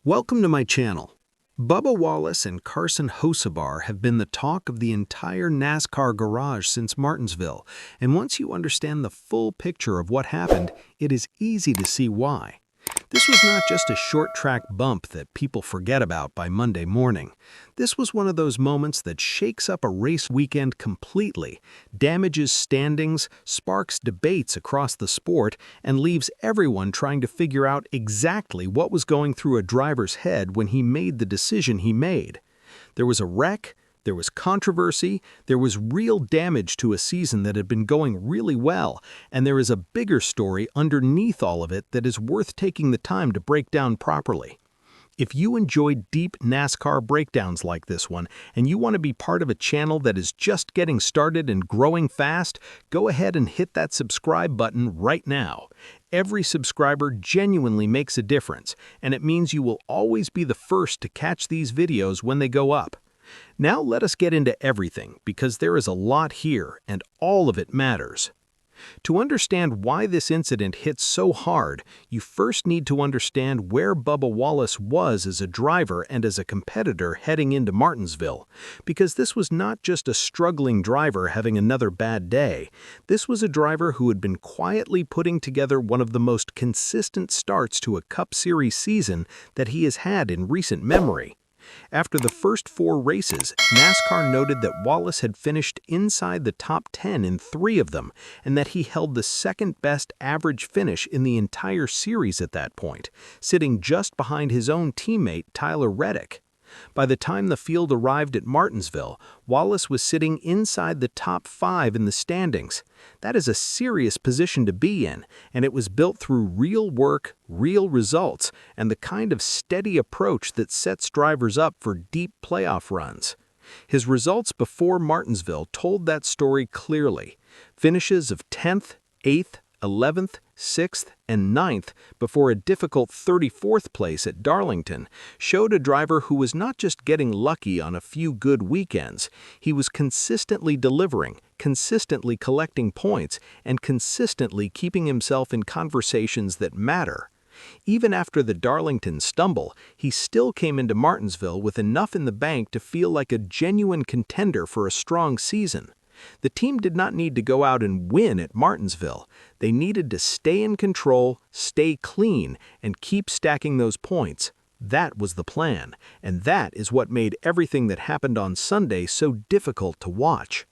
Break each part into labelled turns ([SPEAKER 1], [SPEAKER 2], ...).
[SPEAKER 1] Welcome to my channel. Bubba Wallace and Carson Hocevar have been the talk of the entire NASCAR garage since Martinsville, and once you understand the full picture of what happened, it is easy to see why. This was not just a short-track bump that people forget about by Monday morning. This was one of those moments that shakes up a race weekend completely, damages standings, sparks debates across the sport, and leaves everyone trying to figure out exactly what was going through a driver's head when he made the decision he made. There was a wreck, there was controversy, there was real damage to a season that had been going really well, and there is a bigger story underneath all of it that is worth taking the time to break down properly. If you enjoy deep NASCAR breakdowns like this one, and you want to be part of a channel that is just getting started and growing fast, go ahead and hit that subscribe button right now. Every subscriber genuinely makes a difference, and it means you will always be the first to catch these videos when they go up. Now let us get into everything, because there is a lot here, and all of it matters. To understand why this incident hit so hard, you first need to understand where Bubba Wallace was as a driver and as a competitor heading into Martinsville, because this was not just a struggling driver having another bad day. This was a driver who had been quietly putting together one of the most consistent starts to a Cup Series season that he has had in recent memory. After the first 4 races, NASCAR noted that Wallace had finished inside the top 10 in 3 of them, and that he held the second-best average finish in the entire series at that point, sitting just behind his own teammate Tyler Reddick. By the time the field arrived at Martinsville, Wallace was sitting inside the top 5 in the standings. That is a serious position to be in, and it was built through real work, real results, and the kind of steady approach that sets drivers up for deep playoff runs. His results before Martinsville told that story clearly. Finishes of 10th, 8th, 11th, 6th, and 9th before a difficult 34th place at Darlington showed a driver who was not just getting lucky on a few good weekends, he was consistently delivering, consistently collecting points, and consistently keeping himself in conversations that matter. Even after the Darlington stumble, he still came into Martinsville with enough in the bank to feel like a genuine contender for a strong season. The team did not need to go out and win at Martinsville. They needed to stay in control, stay clean, and keep stacking those points. That was the plan, and that is what made everything that happened on Sunday so difficult to watch.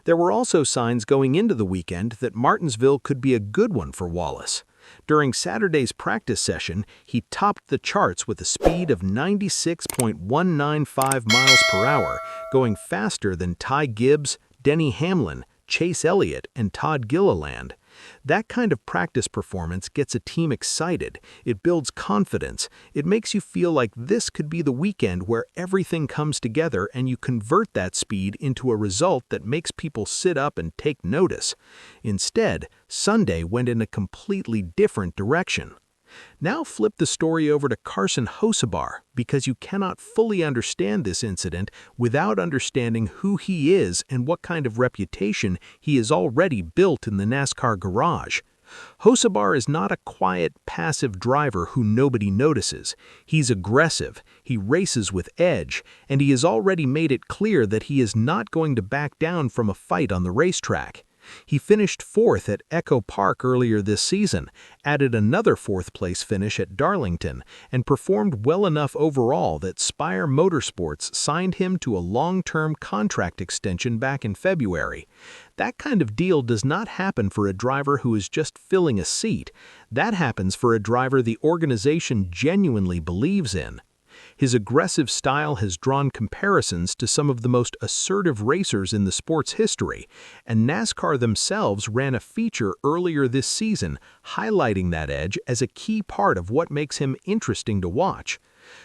[SPEAKER 1] There were also signs going into the weekend that Martinsville could be a good one for Wallace. During Saturday's practice session, he topped the charts with a speed of 96.195 miles per hour, going faster than Ty Gibbs, Denny Hamlin, Chase Elliott, and Todd Gilliland. That kind of practice performance gets a team excited, it builds confidence, it makes you feel like this could be the weekend where everything comes together and you convert that speed into a result that makes people sit up and take notice. Instead, Sunday went in a completely different direction. Now flip the story over to Carson Hocevar, because you cannot fully understand this incident without understanding who he is and what kind of reputation he has already built in the NASCAR garage. Hocevar is not a quiet, passive driver who nobody notices. He's aggressive, he races with edge, and he has already made it clear that he is not going to back down from a fight on the racetrack. He finished 4th at Echo Park earlier this season, added another 4th-place finish at Darlington, and performed well enough overall that Spire Motorsports signed him to a long-term contract extension back in February. That kind of deal does not happen for a driver who is just filling a seat. That happens for a driver the organization genuinely believes in. His aggressive style has drawn comparisons to some of the most assertive racers in the sport's history, and NASCAR themselves ran a feature earlier this season highlighting that edge as a key part of what makes him interesting to watch.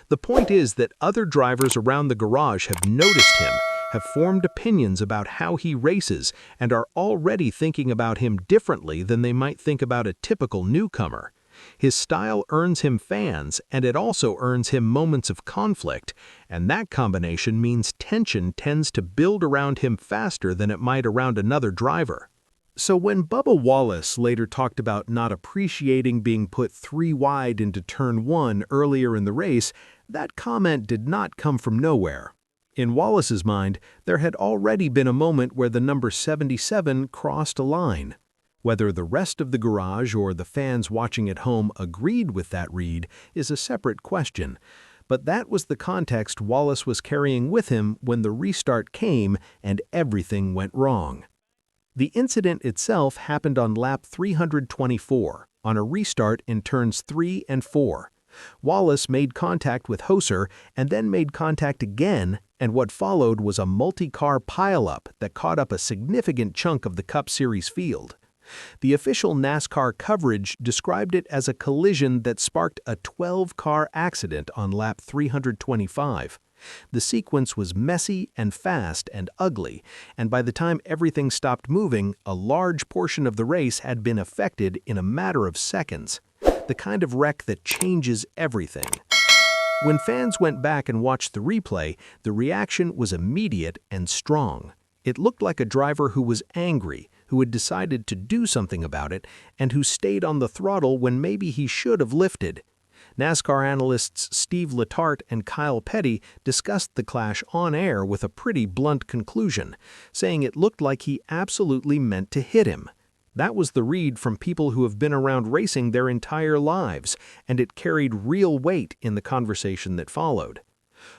[SPEAKER 1] The point is that other drivers around the garage have noticed him, have formed opinions about how he races, and are already thinking about him differently than they might think about a typical newcomer. His style earns him fans, and it also earns him moments of conflict, and that combination means tension tends to build around him faster than it might around another driver. So when Bubba Wallace later talked about not appreciating being put 3 wide into turn 1 earlier in the race, that comment did not come from nowhere. In Wallace's mind, there had already been a moment where the number 77 crossed a line. Whether the rest of the garage or the fans watching at home agreed with that read is a separate question, but that was the context Wallace was carrying with him when the restart came and everything went wrong. The incident itself happened on lap 324, on a restart in turns 3 and 4. Wallace made contact with Hocevar and then made contact again, and what followed was a multi-car pileup that caught up a significant chunk of the Cup Series field. The official NASCAR coverage described it as a collision that sparked a 12-car accident on lap 325. The sequence was messy and fast and ugly, and by the time everything stopped moving, a large portion of the race had been affected in a matter of seconds. The kind of wreck that changes everything. When fans went back and watched the replay, the reaction was immediate and strong. It looked like a driver who was angry, who had decided to do something about it, and who stayed on the throttle when maybe he should have lifted. NASCAR analysts Steve Letarte and Kyle Petty discussed the clash on air with a pretty blunt conclusion, saying it looked like he absolutely meant to hit him. That was the read from people who have been around racing their entire lives, and it carried real weight in the conversation that followed.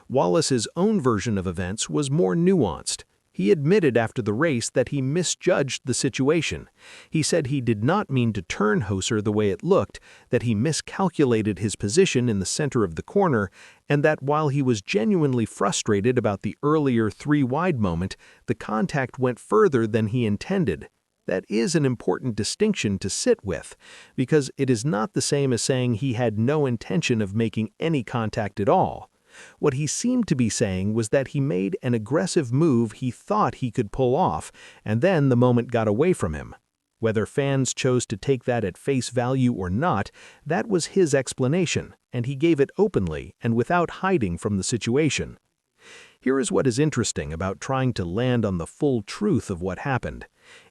[SPEAKER 1] Wallace's own version of events was more nuanced. He admitted after the race that he misjudged the situation. He said he did not mean to turn Hocevar the way it looked, that he miscalculated his position in the center of the corner, and that while he was genuinely frustrated about the earlier 3 wide moment, the contact went further than he intended. That is an important distinction to sit with, because it is not the same as saying he had no intention of making any contact at all. What he seemed to be saying was that he made an aggressive move he thought he could pull off, and then the moment got away from him. Whether fans chose to take that at face value or not, that was his explanation, and he gave it openly and without hiding from the situation. Here is what is interesting about trying to land on the full truth of what happened.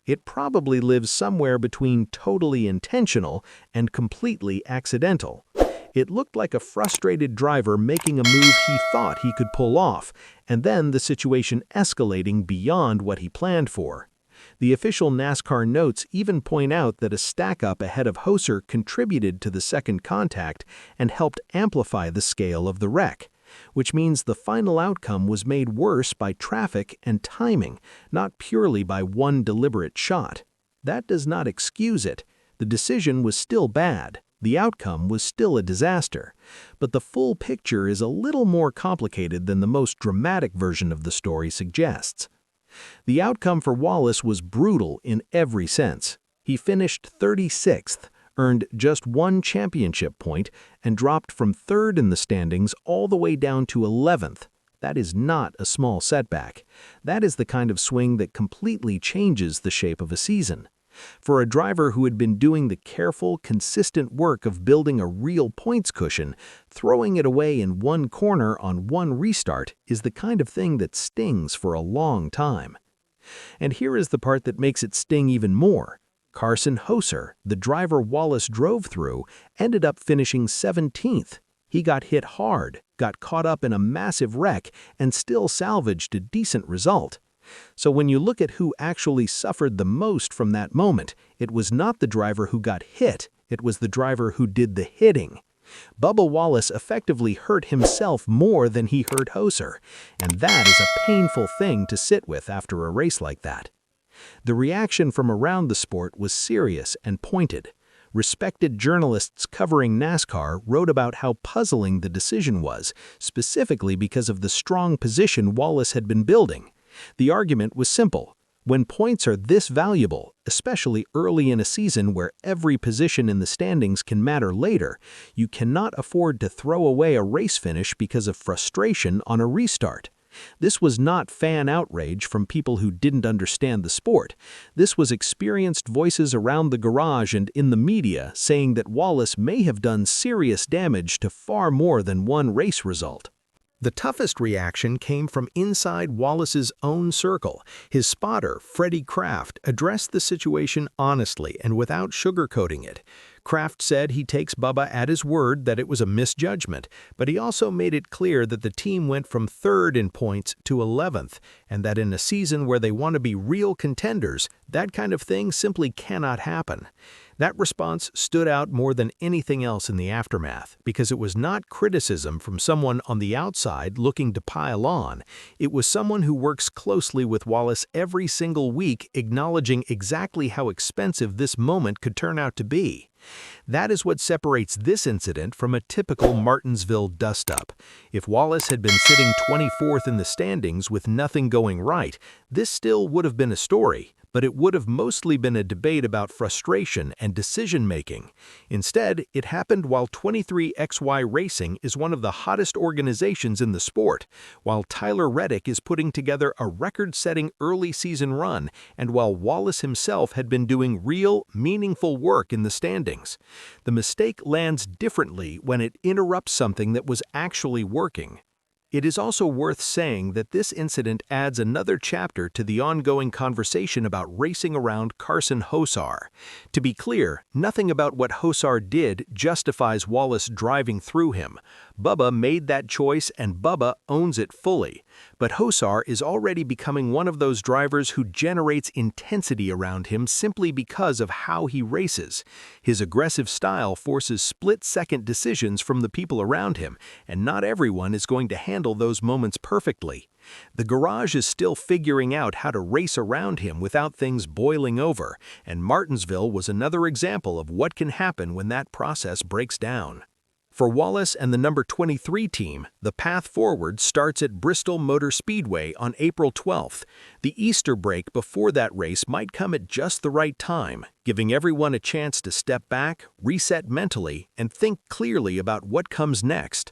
[SPEAKER 1] It probably lives somewhere between totally intentional and completely accidental. It looked like a frustrated driver making a move he thought he could pull off, and then the situation escalating beyond what he planned for. The official NASCAR notes even point out that a stack-up ahead of Hocevar contributed to the second contact and helped amplify the scale of the wreck, which means the final outcome was made worse by traffic and timing, not purely by one deliberate shot. That does not excuse it. The decision was still bad. The outcome was still a disaster, but the full picture is a little more complicated than the most dramatic version of the story suggests. The outcome for Wallace was brutal in every sense. He finished 36th, earned just 1 championship point, and dropped from 3rd in the standings all the way down to 11th. That is not a small setback. That is the kind of swing that completely changes the shape of a season. For a driver who had been doing the careful, consistent work of building a real points cushion, throwing it away in one corner on one restart is the kind of thing that stings for a long time. And here is the part that makes it sting even more. Carson Hocevar, the driver Wallace drove through, ended up finishing 17th. He got hit hard, got caught up in a massive wreck, and still salvaged a decent result. So when you look at who actually suffered the most from that moment, it was not the driver who got hit, it was the driver who did the hitting. Bubba Wallace effectively hurt himself more than he hurt Hocevar, and that is a painful thing to sit with after a race like that. The reaction from around the sport was serious and pointed. Respected journalists covering NASCAR wrote about how puzzling the decision was, specifically because of the strong position Wallace had been building. The argument was simple. When points are this valuable, especially early in a season where every position in the standings can matter later, you cannot afford to throw away a race finish because of frustration on a restart. This was not fan outrage from people who didn't understand the sport. This was experienced voices around the garage and in the media saying that Wallace may have done serious damage to far more than one race result. The toughest reaction came from inside Wallace's own circle. His spotter, Freddie Kraft, addressed the situation honestly and without sugarcoating it. Kraft said he takes Bubba at his word that it was a misjudgment, but he also made it clear that the team went from 3rd in points to 11th, and that in a season where they want to be real contenders, that kind of thing simply cannot happen. That response stood out more than anything else in the aftermath, because it was not criticism from someone on the outside looking to pile on. It was someone who works closely with Wallace every single week, acknowledging exactly how expensive this moment could turn out to be. That is what separates this incident from a typical Martinsville dust-up. If Wallace had been sitting 24th in the standings with nothing going right, this still would have been a story, but it would have mostly been a debate about frustration and decision-making. Instead, it happened while 23XY Racing is one of the hottest organizations in the sport, while Tyler Reddick is putting together a record-setting early season run, and while Wallace himself had been doing real, meaningful work in the standings. The mistake lands differently when it interrupts something that was actually working. It is also worth saying that this incident adds another chapter to the ongoing conversation about racing around Carson Hocevar. To be clear, nothing about what Hocevar did justifies Wallace driving through him. Bubba made that choice and Bubba owns it fully. But Hocevar is already becoming one of those drivers who generates intensity around him simply because of how he races. His aggressive style forces split-second decisions from the people around him, and not everyone is going to handle those moments perfectly. The garage is still figuring out how to race around him without things boiling over, and Martinsville was another example of what can happen when that process breaks down. For Wallace and the number 23 team, the path forward starts at Bristol Motor Speedway on April 12th. The Easter break before that race might come at just the right time, giving everyone a chance to step back, reset mentally, and think clearly about what comes next.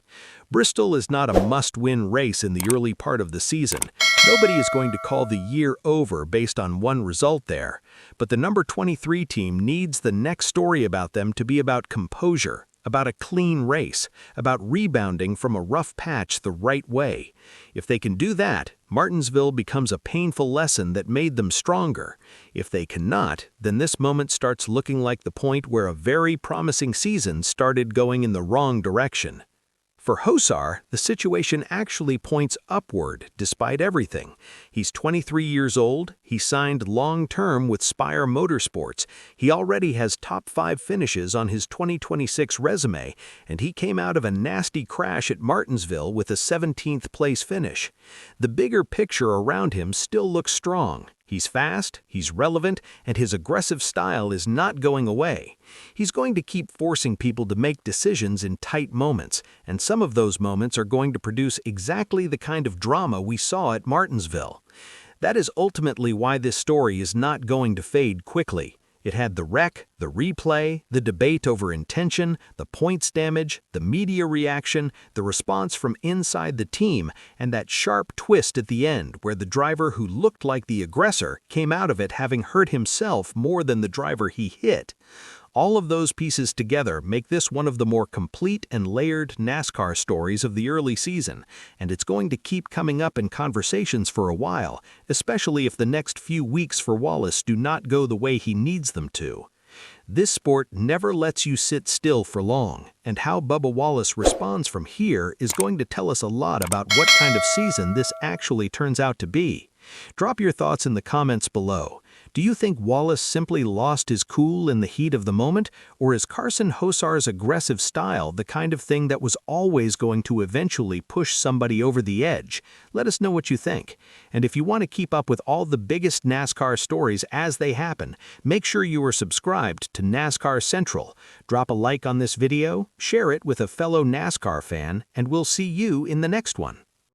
[SPEAKER 1] Bristol is not a must-win race in the early part of the season. Nobody is going to call the year over based on one result there. But the number 23 team needs the next story about them to be about composure, about a clean race, about rebounding from a rough patch the right way. If they can do that, Martinsville becomes a painful lesson that made them stronger. If they cannot, then this moment starts looking like the point where a very promising season started going in the wrong direction. For Hocevar, the situation actually points upward despite everything. He's 23 years old, he signed long-term with Spire Motorsports, he already has top 5 finishes on his 2026 resume, and he came out of a nasty crash at Martinsville with a 17th place finish. The bigger picture around him still looks strong. He's fast, he's relevant, and his aggressive style is not going away. He's going to keep forcing people to make decisions in tight moments, and some of those moments are going to produce exactly the kind of drama we saw at Martinsville. That is ultimately why this story is not going to fade quickly. It had the wreck, the replay, the debate over intention, the points damage, the media reaction, the response from inside the team, and that sharp twist at the end where the driver who looked like the aggressor came out of it having hurt himself more than the driver he hit. All of those pieces together make this one of the more complete and layered NASCAR stories of the early season, and it's going to keep coming up in conversations for a while, especially if the next few weeks for Wallace do not go the way he needs them to. This sport never lets you sit still for long, and how Bubba Wallace responds from here is going to tell us a lot about what kind of season this actually turns out to be. Drop your thoughts in the comments below. Do you think Wallace simply lost his cool in the heat of the moment, or is Carson Hocevar's aggressive style the kind of thing that was always going to eventually push somebody over the edge? Let us know what you think. And if you want to keep up with all the biggest NASCAR stories as they happen, make sure you are subscribed to NASCAR Central. Drop a like on this video, share it with a fellow NASCAR fan, and we'll see you in the next one.